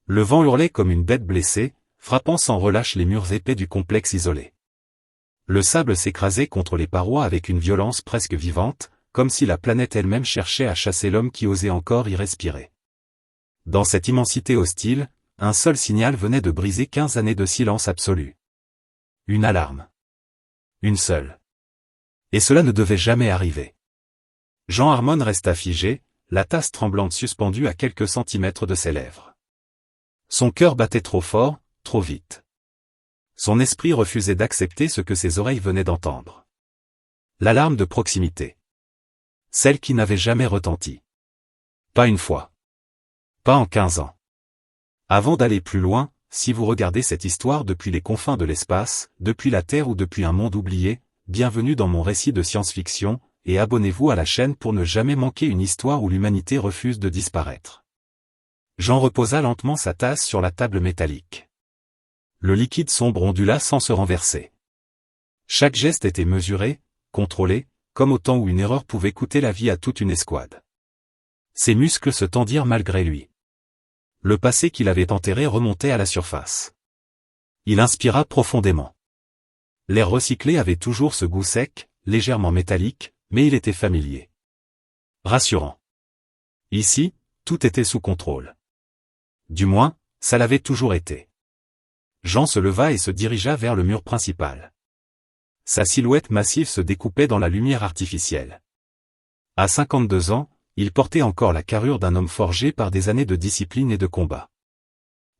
Le vent hurlait comme une bête blessée, frappant sans relâche les murs épais du complexe isolé. Le sable s'écrasait contre les parois avec une violence presque vivante, comme si la planète elle-même cherchait à chasser l'homme qui osait encore y respirer. Dans cette immensité hostile, un seul signal venait de briser 15 années de silence absolu. Une alarme. Une seule. Et cela ne devait jamais arriver. Jean Harmon resta figé, la tasse tremblante suspendue à quelques centimètres de ses lèvres. Son cœur battait trop fort, trop vite. Son esprit refusait d'accepter ce que ses oreilles venaient d'entendre. L'alarme de proximité. Celle qui n'avait jamais retenti. Pas une fois. Pas en 15 ans. Avant d'aller plus loin, si vous regardez cette histoire depuis les confins de l'espace, depuis la Terre ou depuis un monde oublié, bienvenue dans mon récit de science-fiction, et abonnez-vous à la chaîne pour ne jamais manquer une histoire où l'humanité refuse de disparaître. Jean reposa lentement sa tasse sur la table métallique. Le liquide sombre ondula sans se renverser. Chaque geste était mesuré, contrôlé, comme au temps où une erreur pouvait coûter la vie à toute une escouade. Ses muscles se tendirent malgré lui. Le passé qu'il avait enterré remontait à la surface. Il inspira profondément. L'air recyclé avait toujours ce goût sec, légèrement métallique, mais il était familier. Rassurant. Ici, tout était sous contrôle. Du moins, ça l'avait toujours été. Jean se leva et se dirigea vers le mur principal. Sa silhouette massive se découpait dans la lumière artificielle. À 52 ans, il portait encore la carrure d'un homme forgé par des années de discipline et de combat.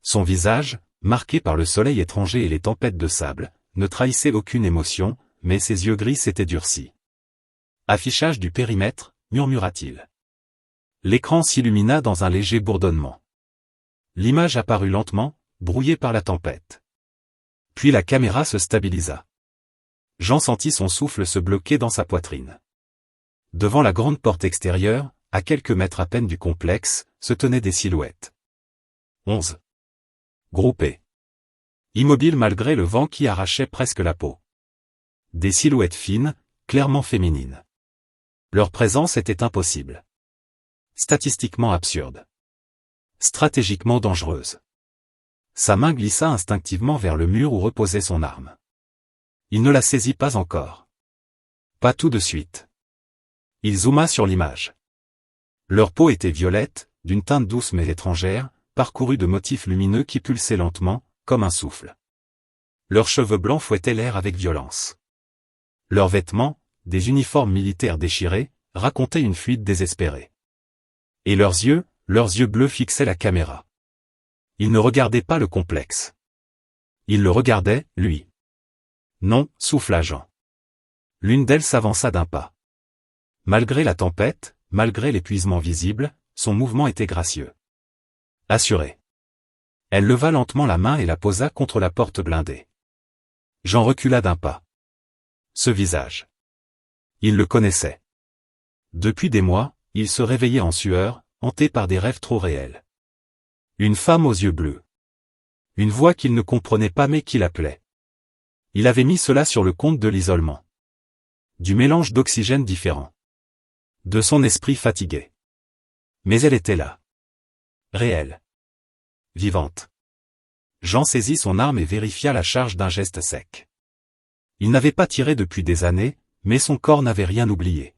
Son visage, marqué par le soleil étranger et les tempêtes de sable, ne trahissait aucune émotion, mais ses yeux gris s'étaient durcis. Affichage du périmètre, murmura-t-il. L'écran s'illumina dans un léger bourdonnement. L'image apparut lentement, brouillée par la tempête. Puis la caméra se stabilisa. Jean sentit son souffle se bloquer dans sa poitrine. Devant la grande porte extérieure, à quelques mètres à peine du complexe, se tenaient des silhouettes. 11. Groupées. Immobiles malgré le vent qui arrachait presque la peau. Des silhouettes fines, clairement féminines. Leur présence était impossible. Statistiquement absurde. Stratégiquement dangereuse. Sa main glissa instinctivement vers le mur où reposait son arme. Il ne la saisit pas encore. Pas tout de suite. Il zooma sur l'image. Leur peau était violette, d'une teinte douce mais étrangère, parcourue de motifs lumineux qui pulsaient lentement, comme un souffle. Leurs cheveux blancs fouettaient l'air avec violence. Leurs vêtements, des uniformes militaires déchirés, racontaient une fuite désespérée. Et leurs yeux bleus fixaient la caméra. Ils ne regardaient pas le complexe. Ils le regardaient, lui. Non, souffla Jean. L'une d'elles s'avança d'un pas. Malgré la tempête, malgré l'épuisement visible, son mouvement était gracieux. Assuré. Elle leva lentement la main et la posa contre la porte blindée. Jean recula d'un pas. Ce visage. Il le connaissait. Depuis des mois, il se réveillait en sueur, hanté par des rêves trop réels. Une femme aux yeux bleus. Une voix qu'il ne comprenait pas mais qui l'appelait. Il avait mis cela sur le compte de l'isolement. Du mélange d'oxygène différent. De son esprit fatigué. Mais elle était là. Réelle. Vivante. Jean saisit son arme et vérifia la charge d'un geste sec. Il n'avait pas tiré depuis des années, mais son corps n'avait rien oublié.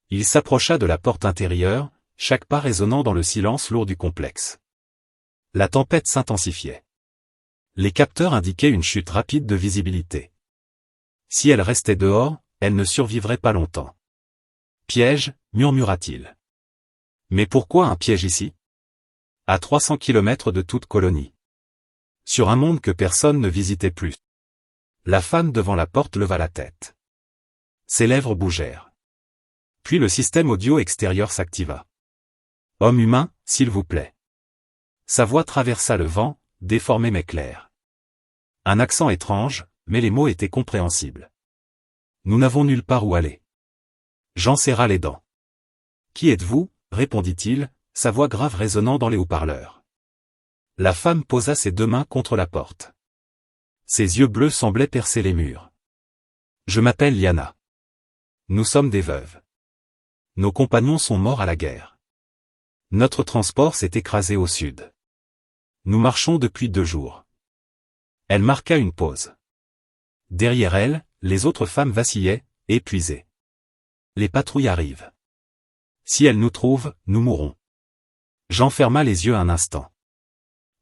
Il s'approcha de la porte intérieure, chaque pas résonnant dans le silence lourd du complexe. La tempête s'intensifiait. Les capteurs indiquaient une chute rapide de visibilité. Si elle restait dehors, elle ne survivrait pas longtemps. Piège, murmura-t-il. Mais pourquoi un piège ici? À 300 kilomètres de toute colonie. Sur un monde que personne ne visitait plus. La femme devant la porte leva la tête. Ses lèvres bougèrent. Puis le système audio extérieur s'activa. Homme humain, s'il vous plaît. Sa voix traversa le vent, déformée mais claire. Un accent étrange, mais les mots étaient compréhensibles. Nous n'avons nulle part où aller. Jean serra les dents. Qui êtes-vous? Répondit-il, sa voix grave résonnant dans les haut-parleurs. La femme posa ses deux mains contre la porte. Ses yeux bleus semblaient percer les murs. Je m'appelle Liana. Nous sommes des veuves. Nos compagnons sont morts à la guerre. Notre transport s'est écrasé au sud. Nous marchons depuis 2 jours. Elle marqua une pause. Derrière elle, les autres femmes vacillaient, épuisées. Les patrouilles arrivent. Si elles nous trouvent, nous mourrons. Jean ferma les yeux un instant.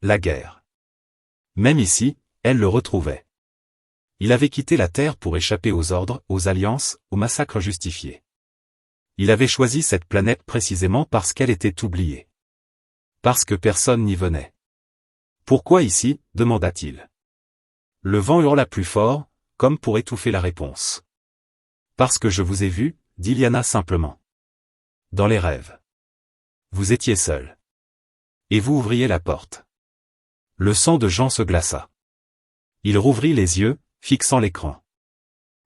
La guerre. Même ici, elle le retrouvait. Il avait quitté la Terre pour échapper aux ordres, aux alliances, aux massacres justifiés. Il avait choisi cette planète précisément parce qu'elle était oubliée. Parce que personne n'y venait. Pourquoi ici, demanda-t-il. Le vent hurla plus fort, comme pour étouffer la réponse. Parce que je vous ai vu, dit Lyanna simplement. Dans les rêves. Vous étiez seul. Et vous ouvriez la porte. Le sang de Jean se glaça. Il rouvrit les yeux, fixant l'écran.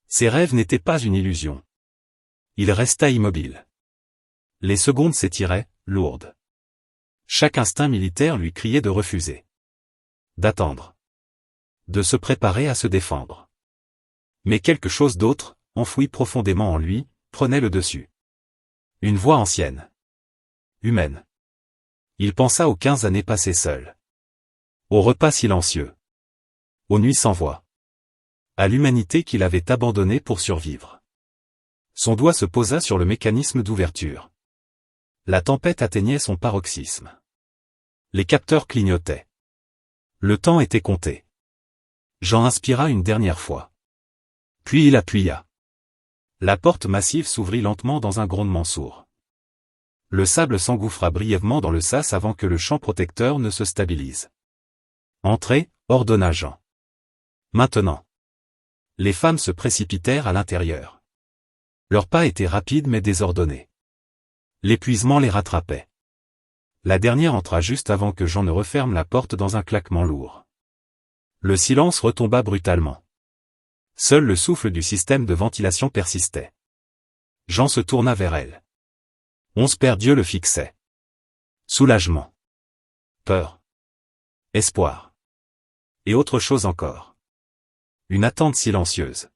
Ses rêves n'étaient pas une illusion. Il resta immobile. Les secondes s'étiraient, lourdes. Chaque instinct militaire lui criait de refuser. D'attendre. De se préparer à se défendre. Mais quelque chose d'autre, enfoui profondément en lui, prenait le dessus. Une voix ancienne. Humaine. Il pensa aux 15 années passées seul. Aux repas silencieux. Aux nuits sans voix. À l'humanité qu'il avait abandonnée pour survivre. Son doigt se posa sur le mécanisme d'ouverture. La tempête atteignait son paroxysme. Les capteurs clignotaient. Le temps était compté. Jean inspira une dernière fois. Puis il appuya. La porte massive s'ouvrit lentement dans un grondement sourd. Le sable s'engouffra brièvement dans le sas avant que le champ protecteur ne se stabilise. Entrez, ordonna Jean. Maintenant. Les femmes se précipitèrent à l'intérieur. Leurs pas étaient rapides mais désordonnés. L'épuisement les rattrapait. La dernière entra juste avant que Jean ne referme la porte dans un claquement lourd. Le silence retomba brutalement. Seul le souffle du système de ventilation persistait. Jean se tourna vers elle. 11 paires d'yeux le fixaient. Soulagement. Peur. Espoir. Et autre chose encore. Une attente silencieuse.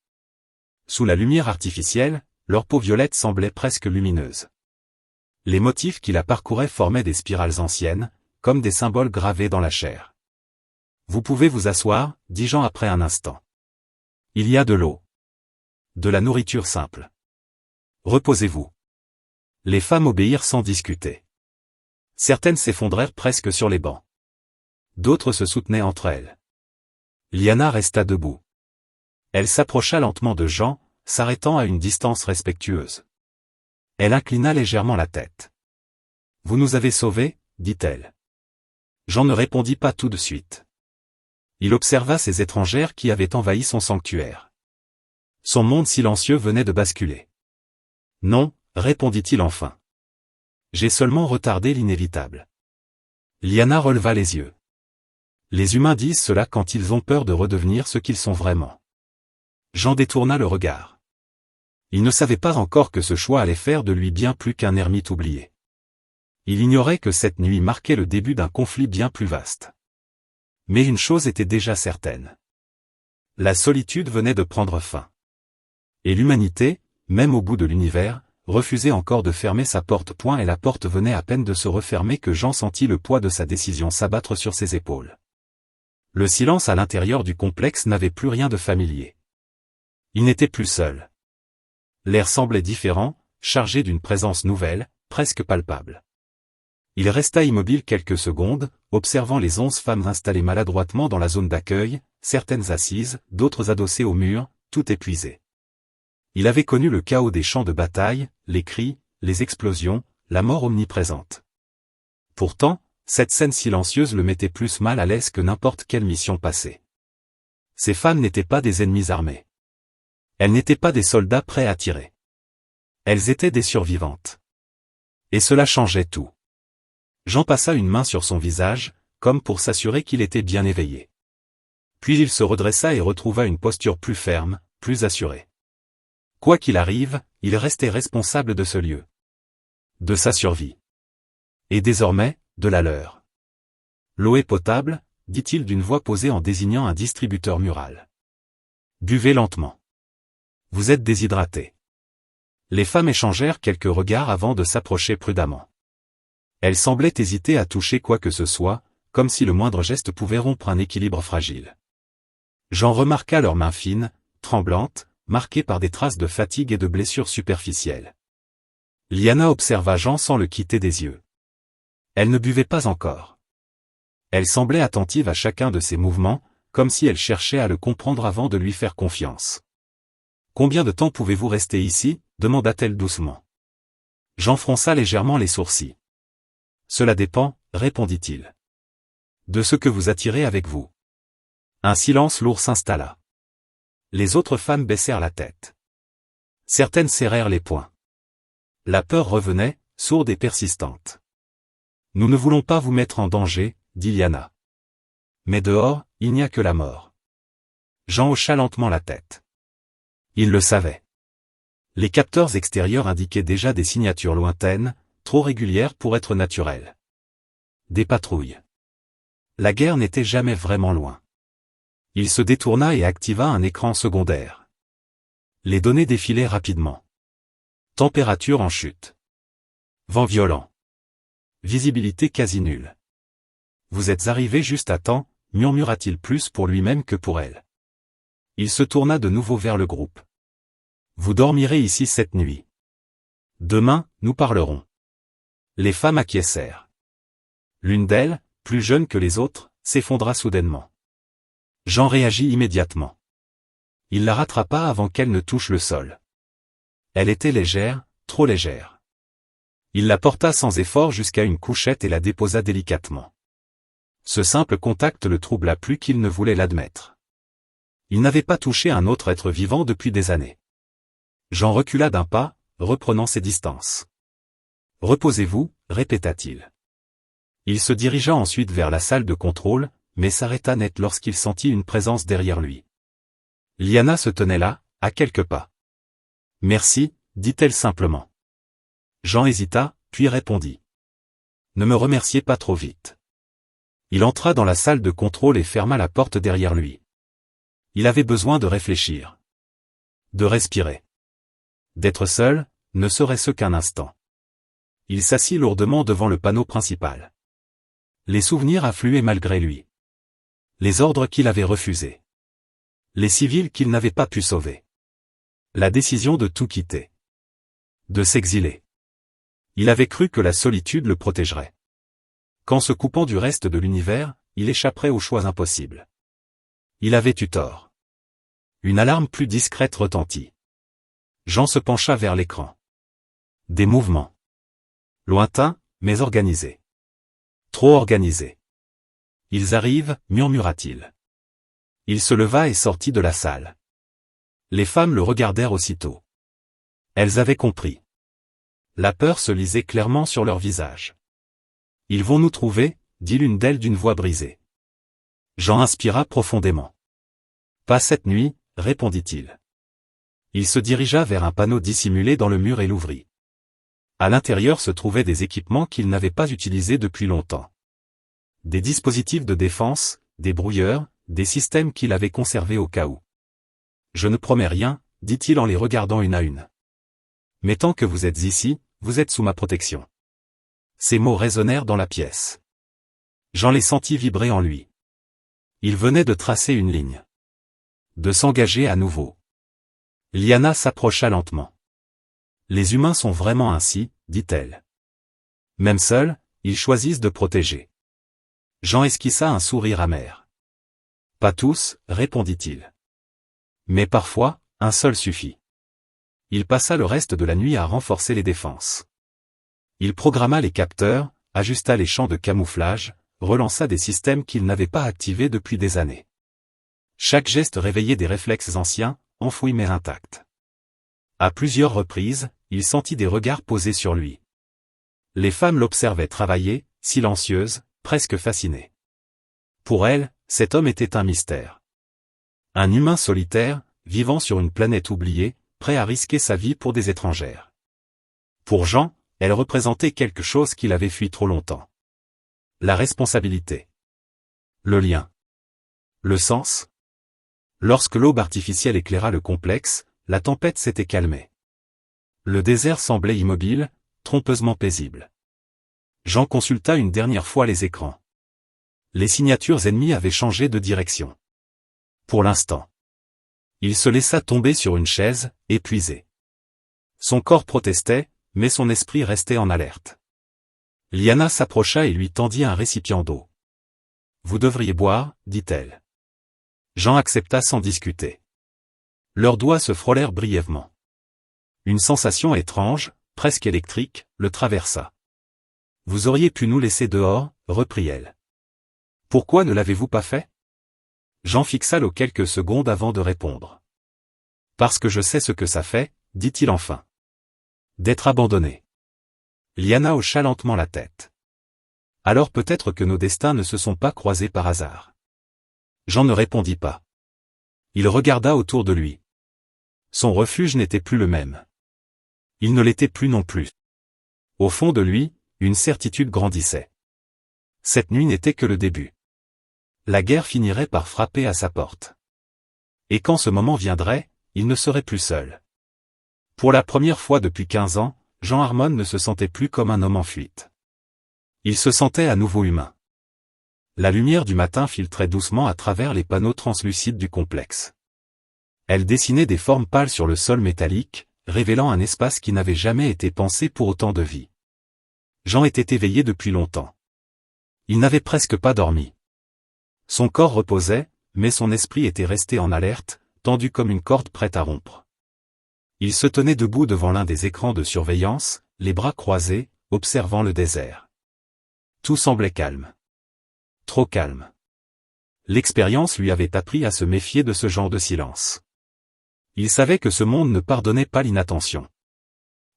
Sous la lumière artificielle, leur peau violette semblait presque lumineuse. Les motifs qui la parcouraient formaient des spirales anciennes, comme des symboles gravés dans la chair. Vous pouvez vous asseoir, dit Jean après un instant. Il y a de l'eau. De la nourriture simple. Reposez-vous. Les femmes obéirent sans discuter. Certaines s'effondrèrent presque sur les bancs. D'autres se soutenaient entre elles. Lyanna resta debout. Elle s'approcha lentement de Jean, s'arrêtant à une distance respectueuse. Elle inclina légèrement la tête. « Vous nous avez sauvés » dit-elle. Jean ne répondit pas tout de suite. Il observa ces étrangères qui avaient envahi son sanctuaire. Son monde silencieux venait de basculer. « Non » répondit-il enfin. « J'ai seulement retardé l'inévitable. » Lyanna releva les yeux. Les humains disent cela quand ils ont peur de redevenir ce qu'ils sont vraiment. Jean détourna le regard. Il ne savait pas encore que ce choix allait faire de lui bien plus qu'un ermite oublié. Il ignorait que cette nuit marquait le début d'un conflit bien plus vaste. Mais une chose était déjà certaine. La solitude venait de prendre fin. Et l'humanité, même au bout de l'univers, refusait encore de fermer sa porte. Et la porte venait à peine de se refermer que Jean sentit le poids de sa décision s'abattre sur ses épaules. Le silence à l'intérieur du complexe n'avait plus rien de familier. Il n'était plus seul. L'air semblait différent, chargé d'une présence nouvelle, presque palpable. Il resta immobile quelques secondes, observant les 11 femmes installées maladroitement dans la zone d'accueil, certaines assises, d'autres adossées au mur, toutes épuisées. Il avait connu le chaos des champs de bataille, les cris, les explosions, la mort omniprésente. Pourtant, cette scène silencieuse le mettait plus mal à l'aise que n'importe quelle mission passée. Ces femmes n'étaient pas des ennemis armés. Elles n'étaient pas des soldats prêts à tirer. Elles étaient des survivantes. Et cela changeait tout. Jean passa une main sur son visage, comme pour s'assurer qu'il était bien éveillé. Puis il se redressa et retrouva une posture plus ferme, plus assurée. Quoi qu'il arrive, il restait responsable de ce lieu. De sa survie. Et désormais, de la leur. L'eau est potable, dit-il d'une voix posée en désignant un distributeur mural. Buvez lentement. Vous êtes déshydraté. Les femmes échangèrent quelques regards avant de s'approcher prudemment. Elles semblaient hésiter à toucher quoi que ce soit, comme si le moindre geste pouvait rompre un équilibre fragile. Jean remarqua leurs mains fines, tremblantes, marquées par des traces de fatigue et de blessures superficielles. Liana observa Jean sans le quitter des yeux. Elle ne buvait pas encore. Elle semblait attentive à chacun de ses mouvements, comme si elle cherchait à le comprendre avant de lui faire confiance. « Combien de temps pouvez-vous rester ici ?» demanda-t-elle doucement. Jean fronça légèrement les sourcils. « Cela dépend, » répondit-il. « De ce que vous attirez avec vous. » Un silence lourd s'installa. Les autres femmes baissèrent la tête. Certaines serrèrent les poings. La peur revenait, sourde et persistante. « Nous ne voulons pas vous mettre en danger, » dit Liana. « Mais dehors, il n'y a que la mort. » Jean hocha lentement la tête. Il le savait. Les capteurs extérieurs indiquaient déjà des signatures lointaines, trop régulières pour être naturelles. Des patrouilles. La guerre n'était jamais vraiment loin. Il se détourna et activa un écran secondaire. Les données défilaient rapidement. Température en chute. Vent violent. Visibilité quasi nulle. « Vous êtes arrivé juste à temps », murmura-t-il plus pour lui-même que pour elle. Il se tourna de nouveau vers le groupe. « Vous dormirez ici cette nuit. Demain, nous parlerons. » Les femmes acquiescèrent. L'une d'elles, plus jeune que les autres, s'effondra soudainement. Jean réagit immédiatement. Il la rattrapa avant qu'elle ne touche le sol. Elle était légère, trop légère. Il la porta sans effort jusqu'à une couchette et la déposa délicatement. Ce simple contact le troubla plus qu'il ne voulait l'admettre. Il n'avait pas touché un autre être vivant depuis des années. Jean recula d'un pas, reprenant ses distances. « Reposez-vous » répéta-t-il. Il se dirigea ensuite vers la salle de contrôle, mais s'arrêta net lorsqu'il sentit une présence derrière lui. Liana se tenait là, à quelques pas. « Merci » dit-elle simplement. Jean hésita, puis répondit. « Ne me remerciez pas trop vite. » Il entra dans la salle de contrôle et ferma la porte derrière lui. Il avait besoin de réfléchir. De respirer. D'être seul, ne serait-ce qu'un instant. Il s'assit lourdement devant le panneau principal. Les souvenirs affluaient malgré lui. Les ordres qu'il avait refusés. Les civils qu'il n'avait pas pu sauver. La décision de tout quitter. De s'exiler. Il avait cru que la solitude le protégerait. Qu'en se coupant du reste de l'univers, il échapperait aux choix impossibles. Il avait eu tort. Une alarme plus discrète retentit. Jean se pencha vers l'écran. Des mouvements. Lointains, mais organisés. Trop organisés. Ils arrivent, murmura-t-il. Il se leva et sortit de la salle. Les femmes le regardèrent aussitôt. Elles avaient compris. La peur se lisait clairement sur leur visage. « Ils vont nous trouver » dit l'une d'elles d'une voix brisée. Jean inspira profondément. « Pas cette nuit » répondit-il. Il se dirigea vers un panneau dissimulé dans le mur et l'ouvrit. À l'intérieur se trouvaient des équipements qu'il n'avait pas utilisés depuis longtemps. Des dispositifs de défense, des brouilleurs, des systèmes qu'il avait conservés au cas où. « Je ne promets rien » dit-il en les regardant une à une. « Mais tant que vous êtes ici, vous êtes sous ma protection. » Ces mots résonnèrent dans la pièce. Jean les sentit vibrer en lui. Il venait de tracer une ligne. De s'engager à nouveau. Liana s'approcha lentement. « Les humains sont vraiment ainsi » dit-elle. « Même seuls, ils choisissent de protéger. » Jean esquissa un sourire amer. « Pas tous » répondit-il. « Mais parfois, un seul suffit. » Il passa le reste de la nuit à renforcer les défenses. Il programma les capteurs, ajusta les champs de camouflage, relança des systèmes qu'il n'avait pas activés depuis des années. Chaque geste réveillait des réflexes anciens, enfouis mais intacts. À plusieurs reprises, il sentit des regards posés sur lui. Les femmes l'observaient travailler, silencieuses, presque fascinées. Pour elles, cet homme était un mystère. Un humain solitaire, vivant sur une planète oubliée, prêt à risquer sa vie pour des étrangères. Pour Jean, elle représentait quelque chose qu'il avait fui trop longtemps. La responsabilité. Le lien. Le sens. Lorsque l'aube artificielle éclaira le complexe, la tempête s'était calmée. Le désert semblait immobile, trompeusement paisible. Jean consulta une dernière fois les écrans. Les signatures ennemies avaient changé de direction. Pour l'instant. Il se laissa tomber sur une chaise, épuisé. Son corps protestait, mais son esprit restait en alerte. Lyanna s'approcha et lui tendit un récipient d'eau. « Vous devriez boire, dit-elle. » Jean accepta sans discuter. Leurs doigts se frôlèrent brièvement. Une sensation étrange, presque électrique, le traversa. « Vous auriez pu nous laisser dehors, reprit-elle. Pourquoi ne l'avez-vous pas fait? Jean fixa l'eau quelques secondes avant de répondre. Parce que je sais ce que ça fait, dit-il enfin. D'être abandonné. Lyanna hocha lentement la tête. Alors peut-être que nos destins ne se sont pas croisés par hasard. Jean ne répondit pas. Il regarda autour de lui. Son refuge n'était plus le même. Il ne l'était plus non plus. Au fond de lui, une certitude grandissait. Cette nuit n'était que le début. La guerre finirait par frapper à sa porte. Et quand ce moment viendrait, il ne serait plus seul. Pour la première fois depuis 15 ans, Jean Harmon ne se sentait plus comme un homme en fuite. Il se sentait à nouveau humain. La lumière du matin filtrait doucement à travers les panneaux translucides du complexe. Elle dessinait des formes pâles sur le sol métallique, révélant un espace qui n'avait jamais été pensé pour autant de vie. Jean était éveillé depuis longtemps. Il n'avait presque pas dormi. Son corps reposait, mais son esprit était resté en alerte, tendu comme une corde prête à rompre. Il se tenait debout devant l'un des écrans de surveillance, les bras croisés, observant le désert. Tout semblait calme. Trop calme. L'expérience lui avait appris à se méfier de ce genre de silence. Il savait que ce monde ne pardonnait pas l'inattention.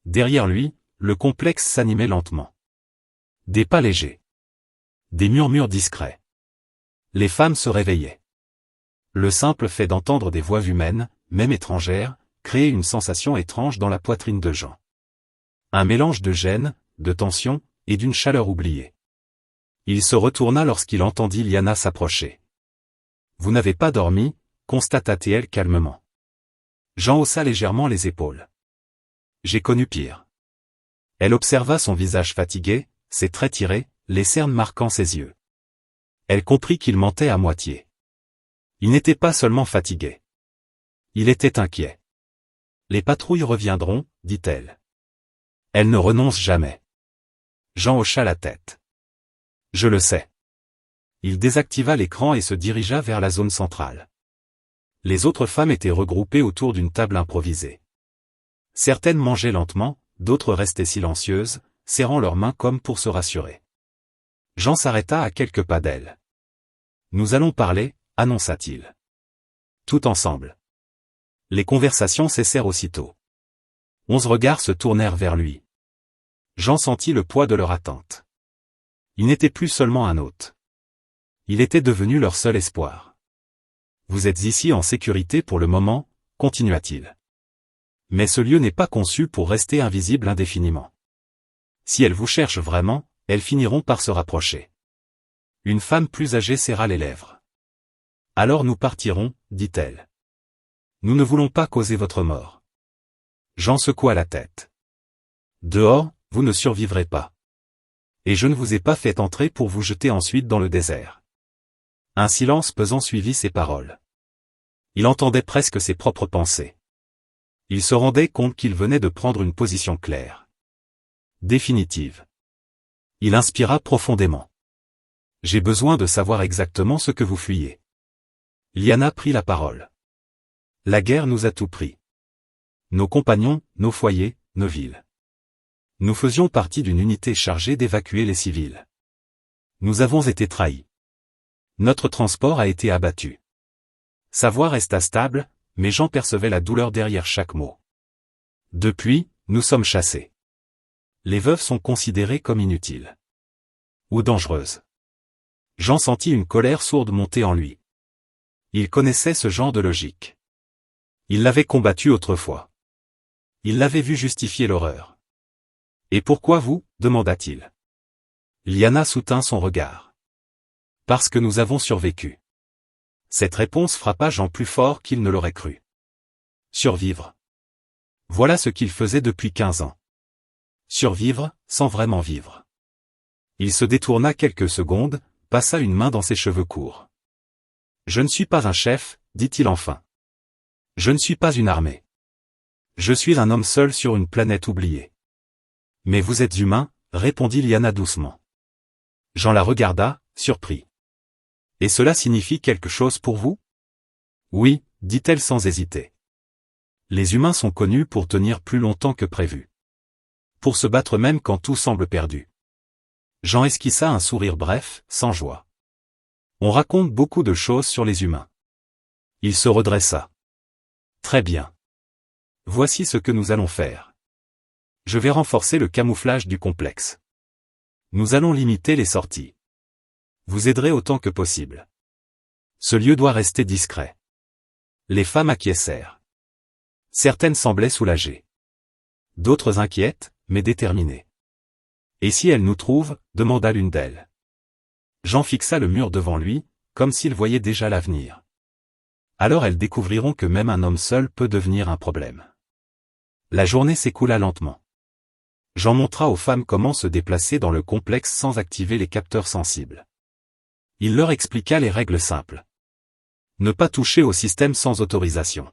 Derrière lui, le complexe s'animait lentement. Des pas légers. Des murmures discrets. Les femmes se réveillaient. Le simple fait d'entendre des voix humaines, même étrangères, créait une sensation étrange dans la poitrine de Jean. Un mélange de gêne, de tension, et d'une chaleur oubliée. Il se retourna lorsqu'il entendit Lyanna s'approcher. « Vous n'avez pas dormi ?» constata-t-elle calmement. Jean haussa légèrement les épaules. « J'ai connu pire. » Elle observa son visage fatigué, ses traits tirés, les cernes marquant ses yeux. Elle comprit qu'il mentait à moitié. Il n'était pas seulement fatigué. Il était inquiet. « Les patrouilles reviendront, dit-elle. Elles ne renoncent jamais. » Jean hocha la tête. « Je le sais. » Il désactiva l'écran et se dirigea vers la zone centrale. Les autres femmes étaient regroupées autour d'une table improvisée. Certaines mangeaient lentement, d'autres restaient silencieuses, serrant leurs mains comme pour se rassurer. Jean s'arrêta à quelques pas d'elle. « Nous allons parler, » annonça-t-il. Tout ensemble. Les conversations cessèrent aussitôt. 11 regards se tournèrent vers lui. Jean sentit le poids de leur attente. Il n'était plus seulement un hôte. Il était devenu leur seul espoir. « Vous êtes ici en sécurité pour le moment, » continua-t-il. « Mais ce lieu n'est pas conçu pour rester invisible indéfiniment. Si elles vous cherchent vraiment, elles finiront par se rapprocher. » Une femme plus âgée serra les lèvres. « Alors nous partirons, » dit-elle. « Nous ne voulons pas causer votre mort. » Jean secoua la tête. « Dehors, vous ne survivrez pas. Et je ne vous ai pas fait entrer pour vous jeter ensuite dans le désert. » Un silence pesant suivit ces paroles. Il entendait presque ses propres pensées. Il se rendait compte qu'il venait de prendre une position claire. Définitive. Il inspira profondément. « J'ai besoin de savoir exactement ce que vous fuyez. » Lyanna prit la parole. « La guerre nous a tout pris. Nos compagnons, nos foyers, nos villes. Nous faisions partie d'une unité chargée d'évacuer les civils. Nous avons été trahis. Notre transport a été abattu. » Sa voix resta stable, mais Jean percevait la douleur derrière chaque mot. « Depuis, nous sommes chassés. Les veuves sont considérées comme inutiles. Ou dangereuses. » Jean sentit une colère sourde monter en lui. Il connaissait ce genre de logique. Il l'avait combattu autrefois. Il l'avait vu justifier l'horreur. « Et pourquoi vous ?» demanda-t-il. Lyanna soutint son regard. « Parce que nous avons survécu. » Cette réponse frappa Jean plus fort qu'il ne l'aurait cru. Survivre. Voilà ce qu'il faisait depuis 15 ans. Survivre, sans vraiment vivre. Il se détourna quelques secondes, passa une main dans ses cheveux courts. Je ne suis pas un chef, dit-il enfin. Je ne suis pas une armée. Je suis un homme seul sur une planète oubliée. Mais vous êtes humain, répondit Liana doucement. Jean la regarda, surpris. Et cela signifie quelque chose pour vous? Oui, dit-elle sans hésiter. Les humains sont connus pour tenir plus longtemps que prévu. Pour se battre même quand tout semble perdu. Jean esquissa un sourire bref, sans joie. On raconte beaucoup de choses sur les humains. Il se redressa. Très bien. Voici ce que nous allons faire. Je vais renforcer le camouflage du complexe. Nous allons limiter les sorties. Vous aiderez autant que possible. Ce lieu doit rester discret. Les femmes acquiescèrent. Certaines semblaient soulagées. D'autres inquiètes, mais déterminées. Et si elle nous trouve, demanda l'une d'elles. Jean fixa le mur devant lui, comme s'il voyait déjà l'avenir. Alors elles découvriront que même un homme seul peut devenir un problème. La journée s'écoula lentement. Jean montra aux femmes comment se déplacer dans le complexe sans activer les capteurs sensibles. Il leur expliqua les règles simples. Ne pas toucher au système sans autorisation.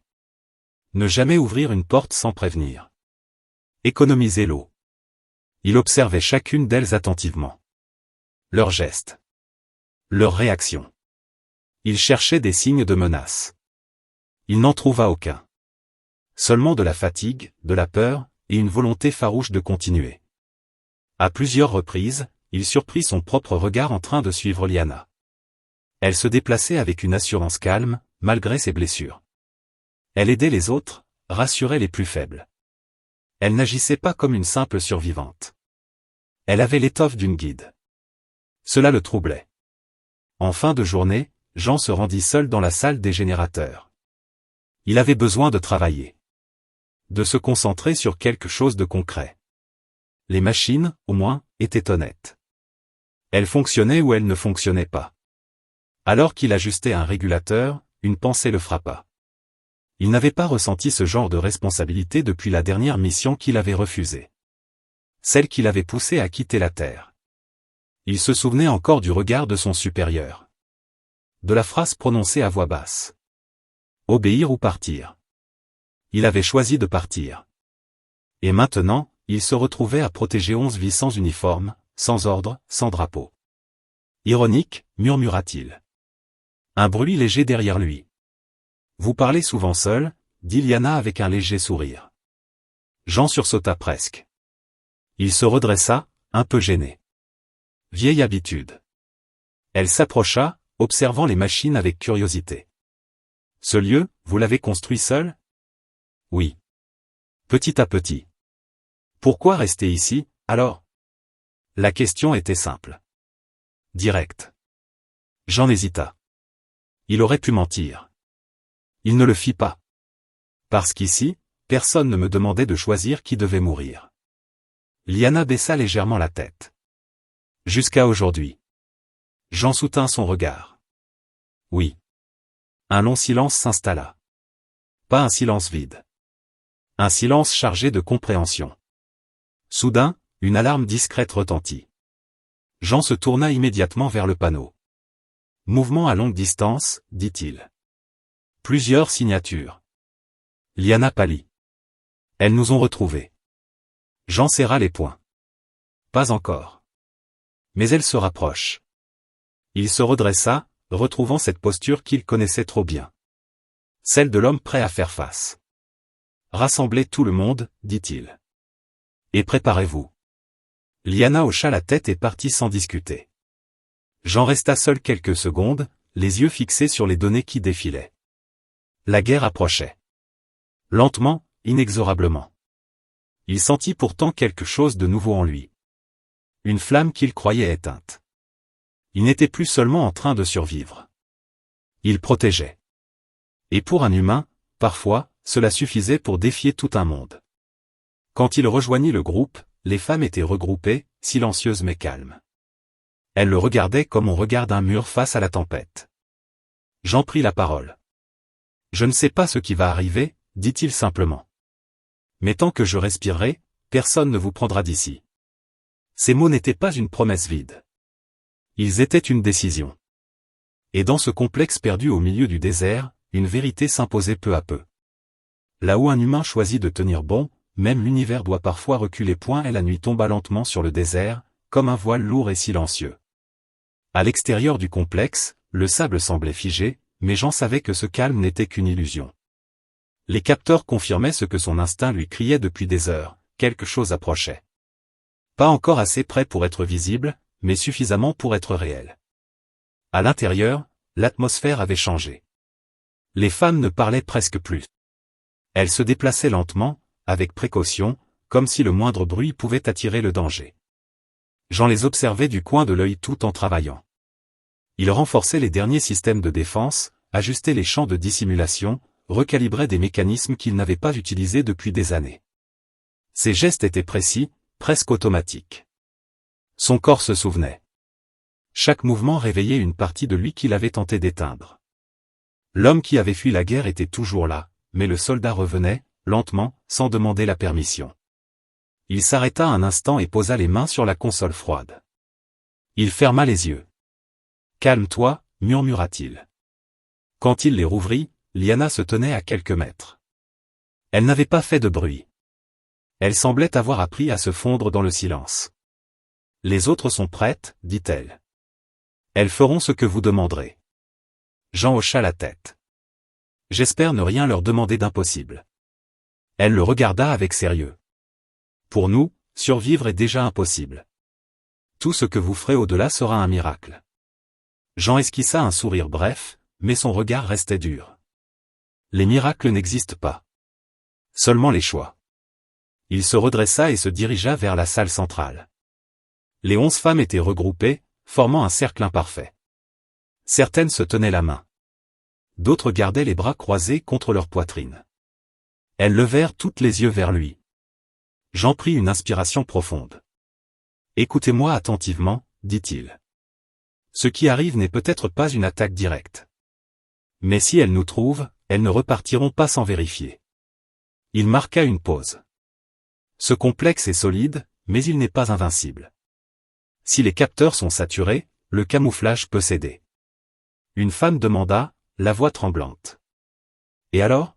Ne jamais ouvrir une porte sans prévenir. Économiser l'eau. Il observait chacune d'elles attentivement. Leurs gestes. Leurs réactions. Il cherchait des signes de menace. Il n'en trouva aucun. Seulement de la fatigue, de la peur, et une volonté farouche de continuer. À plusieurs reprises, il surprit son propre regard en train de suivre Liana. Elle se déplaçait avec une assurance calme, malgré ses blessures. Elle aidait les autres, rassurait les plus faibles. Elle n'agissait pas comme une simple survivante. Elle avait l'étoffe d'une guide. Cela le troublait. En fin de journée, Jean se rendit seul dans la salle des générateurs. Il avait besoin de travailler. De se concentrer sur quelque chose de concret. Les machines, au moins, étaient honnêtes. Elles fonctionnaient ou elles ne fonctionnaient pas. Alors qu'il ajustait un régulateur, une pensée le frappa. Il n'avait pas ressenti ce genre de responsabilité depuis la dernière mission qu'il avait refusée. Celle qui l'avait poussé à quitter la Terre. Il se souvenait encore du regard de son supérieur. De la phrase prononcée à voix basse. Obéir ou partir. Il avait choisi de partir. Et maintenant, il se retrouvait à protéger 11 vies sans uniforme, sans ordre, sans drapeau. Ironique, murmura-t-il. Un bruit léger derrière lui. Vous parlez souvent seul, dit Liana avec un léger sourire. Jean sursauta presque. Il se redressa, un peu gêné. Vieille habitude. Elle s'approcha, observant les machines avec curiosité. Ce lieu, vous l'avez construit seul? Oui. Petit à petit. Pourquoi rester ici, alors? La question était simple. Directe. Jean hésita. Il aurait pu mentir. Il ne le fit pas. Parce qu'ici, personne ne me demandait de choisir qui devait mourir. Liana baissa légèrement la tête. Jusqu'à aujourd'hui. Jean soutint son regard. Oui. Un long silence s'installa. Pas un silence vide. Un silence chargé de compréhension. Soudain, une alarme discrète retentit. Jean se tourna immédiatement vers le panneau. Mouvement à longue distance, dit-il. Plusieurs signatures. Liana pâlit. Elles nous ont retrouvés. Jean serra les poings. Pas encore. Mais elle se rapproche. Il se redressa, retrouvant cette posture qu'il connaissait trop bien. Celle de l'homme prêt à faire face. Rassemblez tout le monde, dit-il. Et préparez-vous. Liana hocha la tête et partit sans discuter. Jean resta seul quelques secondes, les yeux fixés sur les données qui défilaient. La guerre approchait. Lentement, inexorablement. Il sentit pourtant quelque chose de nouveau en lui. Une flamme qu'il croyait éteinte. Il n'était plus seulement en train de survivre. Il protégeait. Et pour un humain, parfois, cela suffisait pour défier tout un monde. Quand il rejoignit le groupe, les femmes étaient regroupées, silencieuses mais calmes. Elles le regardaient comme on regarde un mur face à la tempête. Jean prit la parole. Je ne sais pas ce qui va arriver, dit-il simplement. Mais tant que je respirerai, personne ne vous prendra d'ici. Ces mots n'étaient pas une promesse vide. Ils étaient une décision. Et dans ce complexe perdu au milieu du désert, une vérité s'imposait peu à peu. Là où un humain choisit de tenir bon, même l'univers doit parfois reculer point et la nuit tomba lentement sur le désert, comme un voile lourd et silencieux. À l'extérieur du complexe, le sable semblait figé, mais Jean savait que ce calme n'était qu'une illusion. Les capteurs confirmaient ce que son instinct lui criait depuis des heures, quelque chose approchait. Pas encore assez près pour être visible, mais suffisamment pour être réel. À l'intérieur, l'atmosphère avait changé. Les femmes ne parlaient presque plus. Elles se déplaçaient lentement, avec précaution, comme si le moindre bruit pouvait attirer le danger. Jean les observait du coin de l'œil tout en travaillant. Il renforçait les derniers systèmes de défense, ajustait les champs de dissimulation, recalibrait des mécanismes qu'il n'avait pas utilisés depuis des années. Ses gestes étaient précis, presque automatiques. Son corps se souvenait. Chaque mouvement réveillait une partie de lui qu'il avait tenté d'éteindre. L'homme qui avait fui la guerre était toujours là, mais le soldat revenait, lentement, sans demander la permission. Il s'arrêta un instant et posa les mains sur la console froide. Il ferma les yeux. « Calme-toi » murmura-t-il. Quand il les rouvrit, Liana se tenait à quelques mètres. Elle n'avait pas fait de bruit. Elle semblait avoir appris à se fondre dans le silence. « Les autres sont prêtes, dit-elle. Elles feront ce que vous demanderez. » Jean hocha la tête. « J'espère ne rien leur demander d'impossible. » Elle le regarda avec sérieux. « Pour nous, survivre est déjà impossible. Tout ce que vous ferez au-delà sera un miracle. » Jean esquissa un sourire bref, mais son regard restait dur. Les miracles n'existent pas. Seulement les choix. Il se redressa et se dirigea vers la salle centrale. Les 11 femmes étaient regroupées, formant un cercle imparfait. Certaines se tenaient la main. D'autres gardaient les bras croisés contre leur poitrine. Elles levèrent toutes les yeux vers lui. Jean prit une inspiration profonde. « Écoutez-moi attentivement, dit-il. Ce qui arrive n'est peut-être pas une attaque directe. Mais si elles nous trouvent, elles ne repartiront pas sans vérifier. » Il marqua une pause. Ce complexe est solide, mais il n'est pas invincible. Si les capteurs sont saturés, le camouflage peut céder. Une femme demanda, la voix tremblante. « Et alors ?»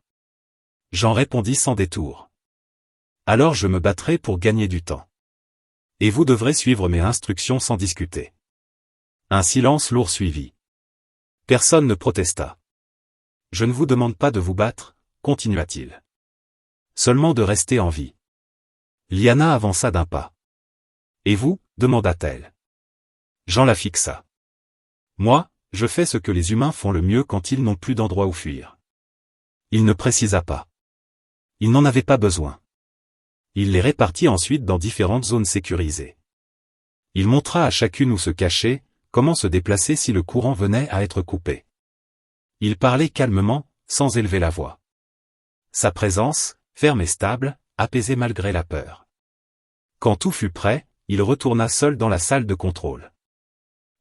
Jean répondit sans détour. « Alors je me battrai pour gagner du temps. Et vous devrez suivre mes instructions sans discuter. » Un silence lourd suivit. Personne ne protesta. « Je ne vous demande pas de vous battre, » continua-t-il. « Seulement de rester en vie. » Liana avança d'un pas. « Et vous ?» demanda-t-elle. Jean la fixa. « Moi, je fais ce que les humains font le mieux quand ils n'ont plus d'endroit où fuir. » Il ne précisa pas. Il n'en avait pas besoin. Il les répartit ensuite dans différentes zones sécurisées. Il montra à chacune où se cacher, comment se déplacer si le courant venait à être coupé. Il parlait calmement, sans élever la voix. Sa présence, ferme et stable, apaisait malgré la peur. Quand tout fut prêt, il retourna seul dans la salle de contrôle.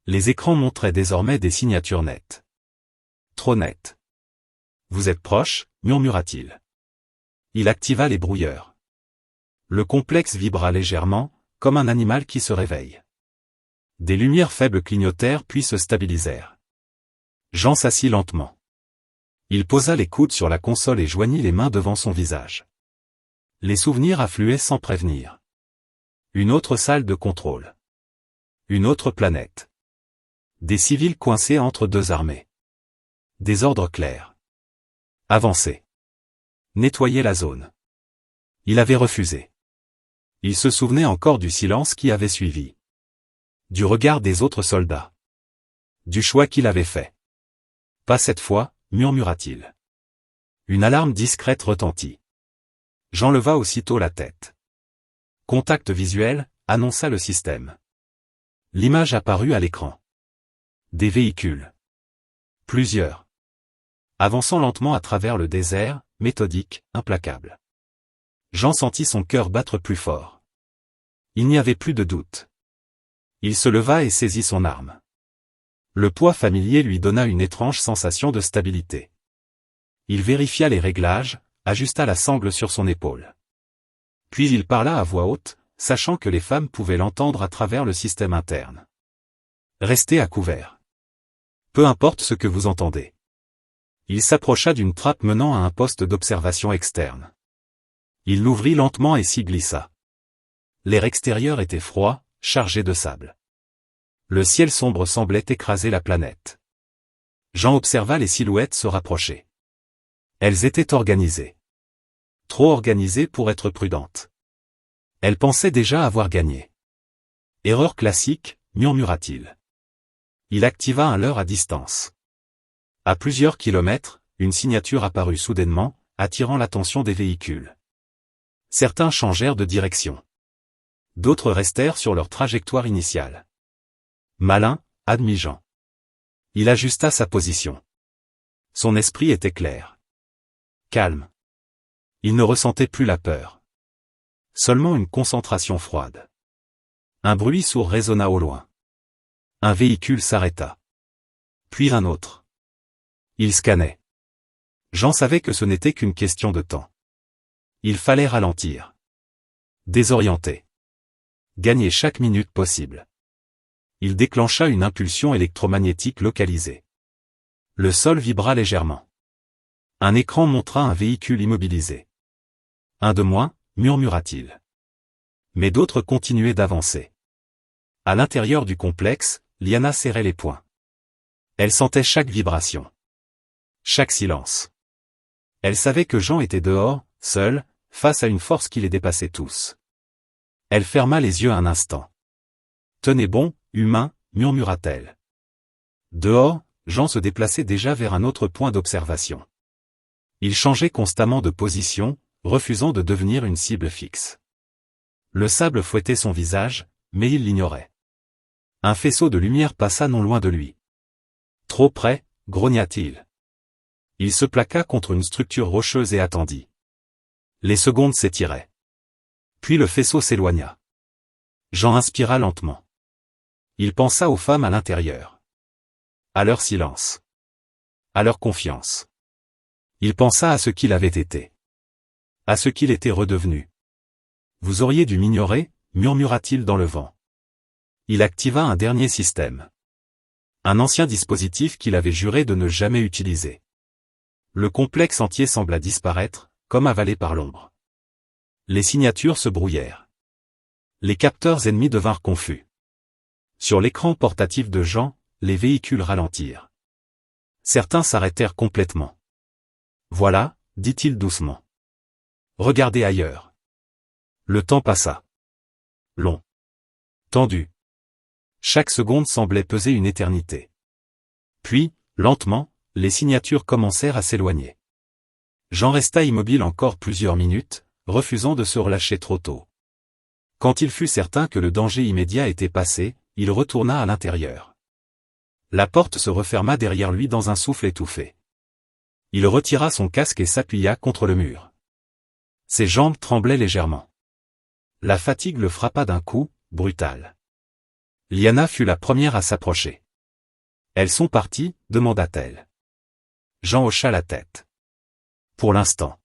Les écrans montraient désormais des signatures nettes. Trop nettes. « Vous êtes proche » murmura-t-il. Il activa les brouilleurs. Le complexe vibra légèrement, comme un animal qui se réveille. Des lumières faibles clignotèrent puis se stabilisèrent. Jean s'assit lentement. Il posa les coudes sur la console et joignit les mains devant son visage. Les souvenirs affluaient sans prévenir. Une autre salle de contrôle. Une autre planète. Des civils coincés entre deux armées. Des ordres clairs. Avancer. Nettoyer la zone. Il avait refusé. Il se souvenait encore du silence qui avait suivi. Du regard des autres soldats. Du choix qu'il avait fait. Pas cette fois, murmura-t-il. Une alarme discrète retentit. Jean leva aussitôt la tête. Contact visuel, annonça le système. L'image apparut à l'écran. Des véhicules. Plusieurs. Avançant lentement à travers le désert, méthodique, implacable. Jean sentit son cœur battre plus fort. Il n'y avait plus de doute. Il se leva et saisit son arme. Le poids familier lui donna une étrange sensation de stabilité. Il vérifia les réglages, ajusta la sangle sur son épaule. Puis il parla à voix haute, sachant que les femmes pouvaient l'entendre à travers le système interne. Restez à couvert. Peu importe ce que vous entendez. Il s'approcha d'une trappe menant à un poste d'observation externe. Il l'ouvrit lentement et s'y glissa. L'air extérieur était froid, chargé de sable. Le ciel sombre semblait écraser la planète. Jean observa les silhouettes se rapprocher. Elles étaient organisées. Trop organisées pour être prudentes. Elles pensaient déjà avoir gagné. Erreur classique, murmura-t-il. Il activa un leurre à distance. À plusieurs kilomètres, une signature apparut soudainement, attirant l'attention des véhicules. Certains changèrent de direction. D'autres restèrent sur leur trajectoire initiale. Malin, admit Jean. Il ajusta sa position. Son esprit était clair. Calme. Il ne ressentait plus la peur. Seulement une concentration froide. Un bruit sourd résonna au loin. Un véhicule s'arrêta. Puis un autre. Il scannait. Jean savait que ce n'était qu'une question de temps. Il fallait ralentir. Désorienter. Gagner chaque minute possible. Il déclencha une impulsion électromagnétique localisée. Le sol vibra légèrement. Un écran montra un véhicule immobilisé. Un de moins, murmura-t-il. Mais d'autres continuaient d'avancer. À l'intérieur du complexe, Liana serrait les poings. Elle sentait chaque vibration. Chaque silence. Elle savait que Jean était dehors, seul, face à une force qui les dépassait tous. Elle ferma les yeux un instant. Tenez bon, humain, murmura-t-elle. Dehors, Jean se déplaçait déjà vers un autre point d'observation. Il changeait constamment de position, refusant de devenir une cible fixe. Le sable fouettait son visage, mais il l'ignorait. Un faisceau de lumière passa non loin de lui. Trop près, grogna-t-il. Il se plaqua contre une structure rocheuse et attendit. Les secondes s'étiraient. Puis le faisceau s'éloigna. Jean inspira lentement. Il pensa aux femmes à l'intérieur. À leur silence. À leur confiance. Il pensa à ce qu'il avait été. À ce qu'il était redevenu. Vous auriez dû m'ignorer, murmura-t-il dans le vent. Il activa un dernier système. Un ancien dispositif qu'il avait juré de ne jamais utiliser. Le complexe entier sembla disparaître, comme avalé par l'ombre. Les signatures se brouillèrent. Les capteurs ennemis devinrent confus. Sur l'écran portatif de Jean, les véhicules ralentirent. Certains s'arrêtèrent complètement. Voilà, dit-il doucement. Regardez ailleurs. Le temps passa. Long. Tendu. Chaque seconde semblait peser une éternité. Puis, lentement, les signatures commencèrent à s'éloigner. Jean resta immobile encore plusieurs minutes, refusant de se relâcher trop tôt. Quand il fut certain que le danger immédiat était passé, il retourna à l'intérieur. La porte se referma derrière lui dans un souffle étouffé. Il retira son casque et s'appuya contre le mur. Ses jambes tremblaient légèrement. La fatigue le frappa d'un coup, brutal. Liana fut la première à s'approcher. « Elles sont parties ?» demanda-t-elle. Jean hocha la tête. Pour l'instant.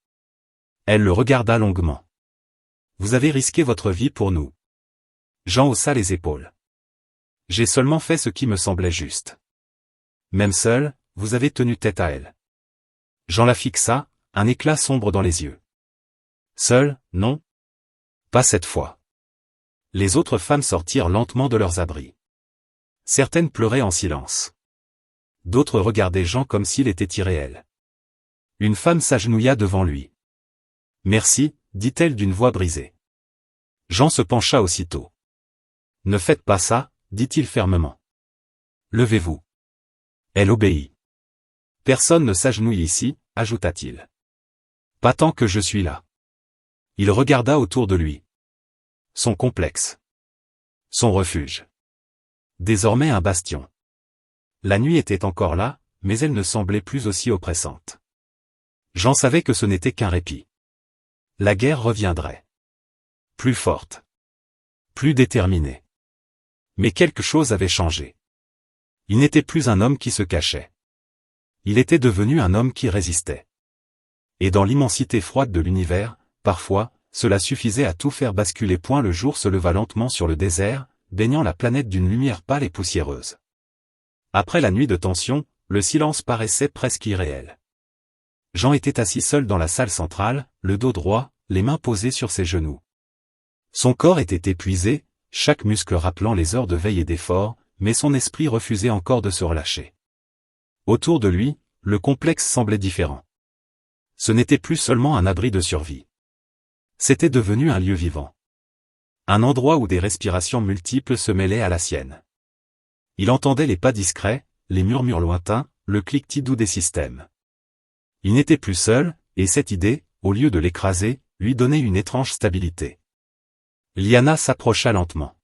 Elle le regarda longuement. « Vous avez risqué votre vie pour nous. » Jean haussa les épaules. « J'ai seulement fait ce qui me semblait juste. » Même seul, vous avez tenu tête à elle. Jean la fixa, un éclat sombre dans les yeux. Seul, non? Pas cette fois. Les autres femmes sortirent lentement de leurs abris. Certaines pleuraient en silence. D'autres regardaient Jean comme s'il était irréel. Une femme s'agenouilla devant lui. « Merci », dit-elle d'une voix brisée. Jean se pencha aussitôt. « Ne faites pas ça », dit-il fermement. « Levez-vous. » Elle obéit. « Personne ne s'agenouille ici », ajouta-t-il. « Pas tant que je suis là. » Il regarda autour de lui. Son complexe. Son refuge. Désormais un bastion. La nuit était encore là, mais elle ne semblait plus aussi oppressante. Jean savait que ce n'était qu'un répit. La guerre reviendrait. Plus forte. Plus déterminée. Mais quelque chose avait changé. Il n'était plus un homme qui se cachait. Il était devenu un homme qui résistait. Et dans l'immensité froide de l'univers, parfois, cela suffisait à tout faire basculer. Le jour se leva lentement sur le désert, baignant la planète d'une lumière pâle et poussiéreuse. Après la nuit de tension, le silence paraissait presque irréel. Jean était assis seul dans la salle centrale, le dos droit, les mains posées sur ses genoux. Son corps était épuisé, chaque muscle rappelant les heures de veille et d'effort, mais son esprit refusait encore de se relâcher. Autour de lui, le complexe semblait différent. Ce n'était plus seulement un abri de survie. C'était devenu un lieu vivant. Un endroit où des respirations multiples se mêlaient à la sienne. Il entendait les pas discrets, les murmures lointains, le cliquetis doux des systèmes. Il n'était plus seul, et cette idée, au lieu de l'écraser, lui donnait une étrange stabilité. Liana s'approcha lentement.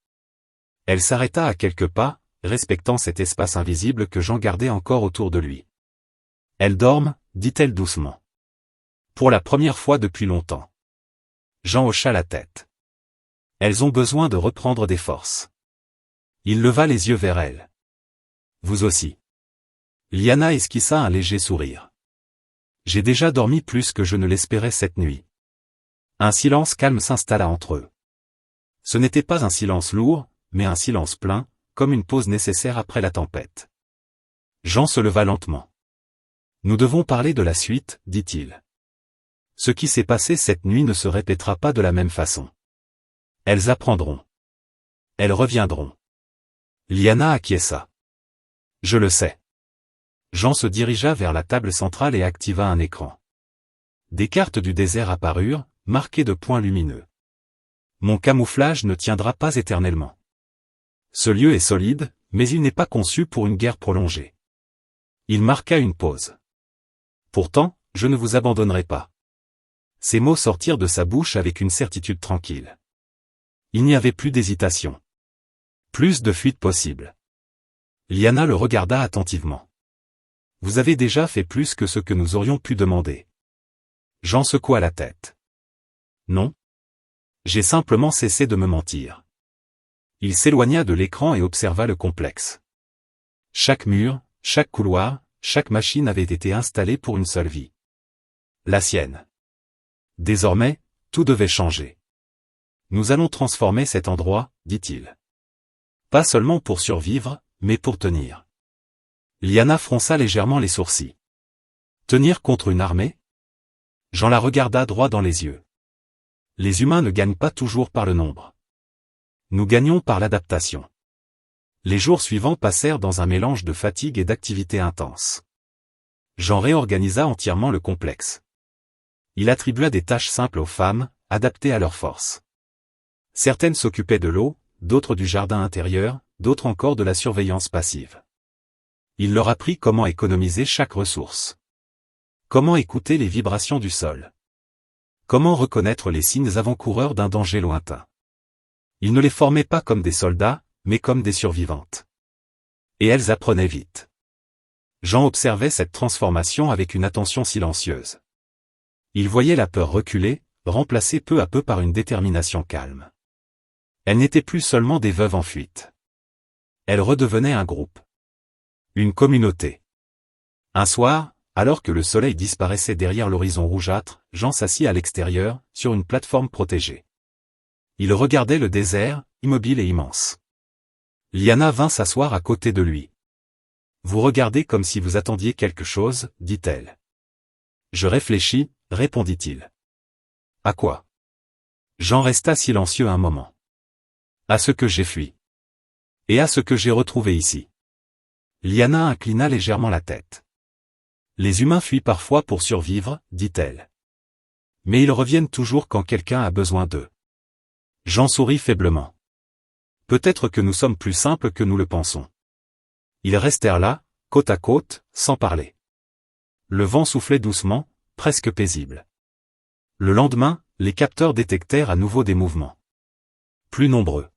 Elle s'arrêta à quelques pas, respectant cet espace invisible que Jean gardait encore autour de lui. « Elles dorment » dit-elle doucement. Pour la première fois depuis longtemps. Jean hocha la tête. « Elles ont besoin de reprendre des forces. » Il leva les yeux vers elle. « Vous aussi. » Liana esquissa un léger sourire. « J'ai déjà dormi plus que je ne l'espérais cette nuit. » Un silence calme s'installa entre eux. Ce n'était pas un silence lourd, mais un silence plein, comme une pause nécessaire après la tempête. Jean se leva lentement. « Nous devons parler de la suite, dit-il. Ce qui s'est passé cette nuit ne se répétera pas de la même façon. Elles apprendront. Elles reviendront. » Liana acquiesça. « Je le sais. » Jean se dirigea vers la table centrale et activa un écran. Des cartes du désert apparurent, marquées de points lumineux. « Mon camouflage ne tiendra pas éternellement. Ce lieu est solide, mais il n'est pas conçu pour une guerre prolongée. » Il marqua une pause. « Pourtant, je ne vous abandonnerai pas. » Ces mots sortirent de sa bouche avec une certitude tranquille. Il n'y avait plus d'hésitation. Plus de fuite possible. Liana le regarda attentivement. « Vous avez déjà fait plus que ce que nous aurions pu demander. » Jean secoua la tête. « Non. J'ai simplement cessé de me mentir. » Il s'éloigna de l'écran et observa le complexe. Chaque mur, chaque couloir, chaque machine avait été installée pour une seule vie. La sienne. Désormais, tout devait changer. « Nous allons transformer cet endroit, dit-il. Pas seulement pour survivre, mais pour tenir. » Liana fronça légèrement les sourcils. « Tenir contre une armée ?» Jean la regarda droit dans les yeux. « Les humains ne gagnent pas toujours par le nombre. Nous gagnons par l'adaptation. » Les jours suivants passèrent dans un mélange de fatigue et d'activité intense. Jean réorganisa entièrement le complexe. Il attribua des tâches simples aux femmes, adaptées à leurs forces. Certaines s'occupaient de l'eau, d'autres du jardin intérieur, d'autres encore de la surveillance passive. Il leur apprit comment économiser chaque ressource. Comment écouter les vibrations du sol. Comment reconnaître les signes avant-coureurs d'un danger lointain. Il ne les formait pas comme des soldats, mais comme des survivantes. Et elles apprenaient vite. Jean observait cette transformation avec une attention silencieuse. Il voyait la peur reculer, remplacée peu à peu par une détermination calme. Elles n'étaient plus seulement des veuves en fuite. Elles redevenaient un groupe. Une communauté. Un soir, alors que le soleil disparaissait derrière l'horizon rougeâtre, Jean s'assit à l'extérieur, sur une plateforme protégée. Il regardait le désert, immobile et immense. Liana vint s'asseoir à côté de lui. « Vous regardez comme si vous attendiez quelque chose, dit-elle. »« Je réfléchis, » répondit-il. « À quoi ?» Jean resta silencieux un moment. « À ce que j'ai fui. Et à ce que j'ai retrouvé ici. » Liana inclina légèrement la tête. « Les humains fuient parfois pour survivre, dit-elle. Mais ils reviennent toujours quand quelqu'un a besoin d'eux. » Jean sourit faiblement. « Peut-être que nous sommes plus simples que nous le pensons. » Ils restèrent là, côte à côte, sans parler. Le vent soufflait doucement, presque paisible. Le lendemain, les capteurs détectèrent à nouveau des mouvements. Plus nombreux.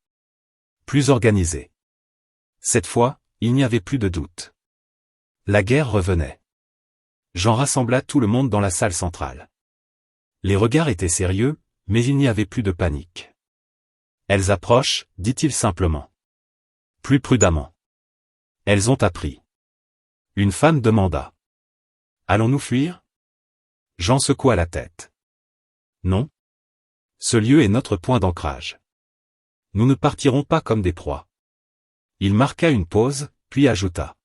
Plus organisés. Cette fois, il n'y avait plus de doute. La guerre revenait. Jean rassembla tout le monde dans la salle centrale. Les regards étaient sérieux, mais il n'y avait plus de panique. « Elles approchent, dit-il simplement. Plus prudemment. Elles ont appris. » Une femme demanda. « Allons-nous fuir ?» Jean secoua la tête. « Non. Ce lieu est notre point d'ancrage. Nous ne partirons pas comme des proies. » Il marqua une pause, puis ajouta.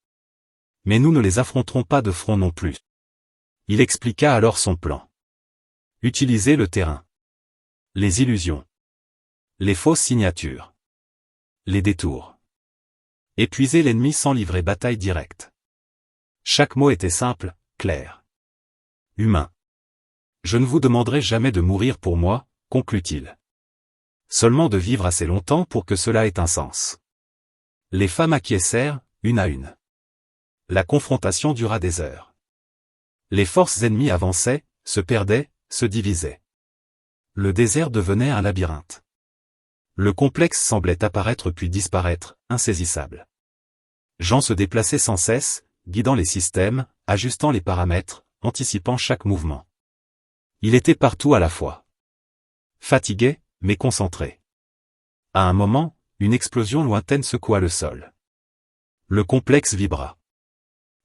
Mais nous ne les affronterons pas de front non plus. Il expliqua alors son plan. Utiliser le terrain. Les illusions. Les fausses signatures. Les détours. Épuiser l'ennemi sans livrer bataille directe. Chaque mot était simple, clair. Humain. Je ne vous demanderai jamais de mourir pour moi, conclut-il. Seulement de vivre assez longtemps pour que cela ait un sens. Les femmes acquiescèrent, une à une. La confrontation dura des heures. Les forces ennemies avançaient, se perdaient, se divisaient. Le désert devenait un labyrinthe. Le complexe semblait apparaître puis disparaître, insaisissable. Jean se déplaçait sans cesse, guidant les systèmes, ajustant les paramètres, anticipant chaque mouvement. Il était partout à la fois. Fatigué, mais concentré. À un moment, une explosion lointaine secoua le sol. Le complexe vibra.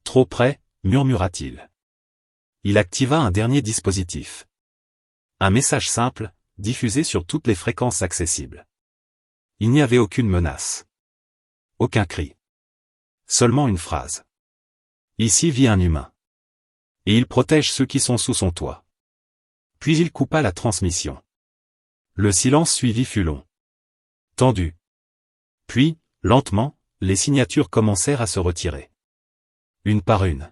Trop près, murmura-t-il. Il activa un dernier dispositif. Un message simple, diffusé sur toutes les fréquences accessibles. Il n'y avait aucune menace. Aucun cri. Seulement une phrase. Ici vit un humain. Et il protège ceux qui sont sous son toit. Puis il coupa la transmission. Le silence suivi fut long. Tendu. Puis, lentement, les signatures commencèrent à se retirer. Une par une.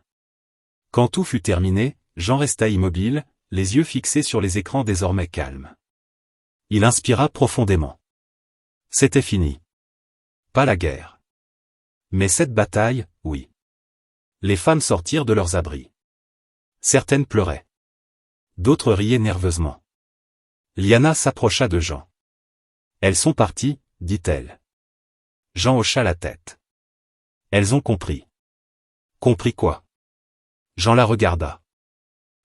Quand tout fut terminé, Jean resta immobile, les yeux fixés sur les écrans désormais calmes. Il inspira profondément. C'était fini. Pas la guerre. Mais cette bataille, oui. Les femmes sortirent de leurs abris. Certaines pleuraient. D'autres riaient nerveusement. Liana s'approcha de Jean. Elles sont parties, dit-elle. Jean hocha la tête. Elles ont compris. Compris quoi? Jean la regarda.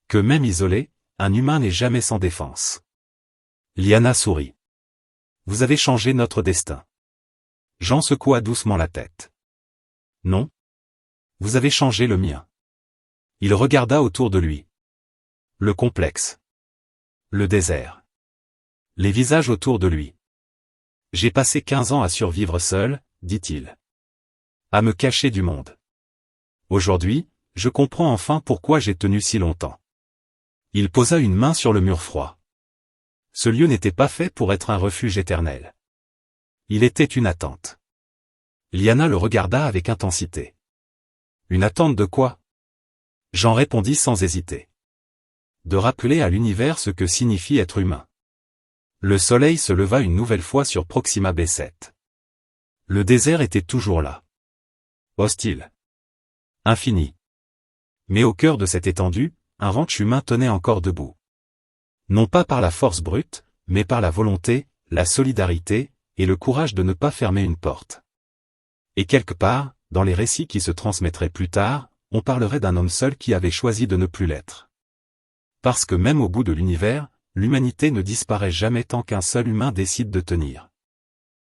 Que même isolé, un humain n'est jamais sans défense. Liana sourit. Vous avez changé notre destin. Jean secoua doucement la tête. Non. Vous avez changé le mien. Il regarda autour de lui. Le complexe. Le désert. Les visages autour de lui. J'ai passé 15 ans à survivre seul, dit-il. À me cacher du monde. Aujourd'hui, je comprends enfin pourquoi j'ai tenu si longtemps. Il posa une main sur le mur froid. Ce lieu n'était pas fait pour être un refuge éternel. Il était une attente. Liana le regarda avec intensité. Une attente de quoi? Jean répondit sans hésiter. De rappeler à l'univers ce que signifie être humain. Le soleil se leva une nouvelle fois sur Proxima B7. Le désert était toujours là. Hostile. Infini. Mais au cœur de cette étendue, un ranch humain tenait encore debout. Non pas par la force brute, mais par la volonté, la solidarité, et le courage de ne pas fermer une porte. Et quelque part, dans les récits qui se transmettraient plus tard, on parlerait d'un homme seul qui avait choisi de ne plus l'être. Parce que même au bout de l'univers, l'humanité ne disparaît jamais tant qu'un seul humain décide de tenir.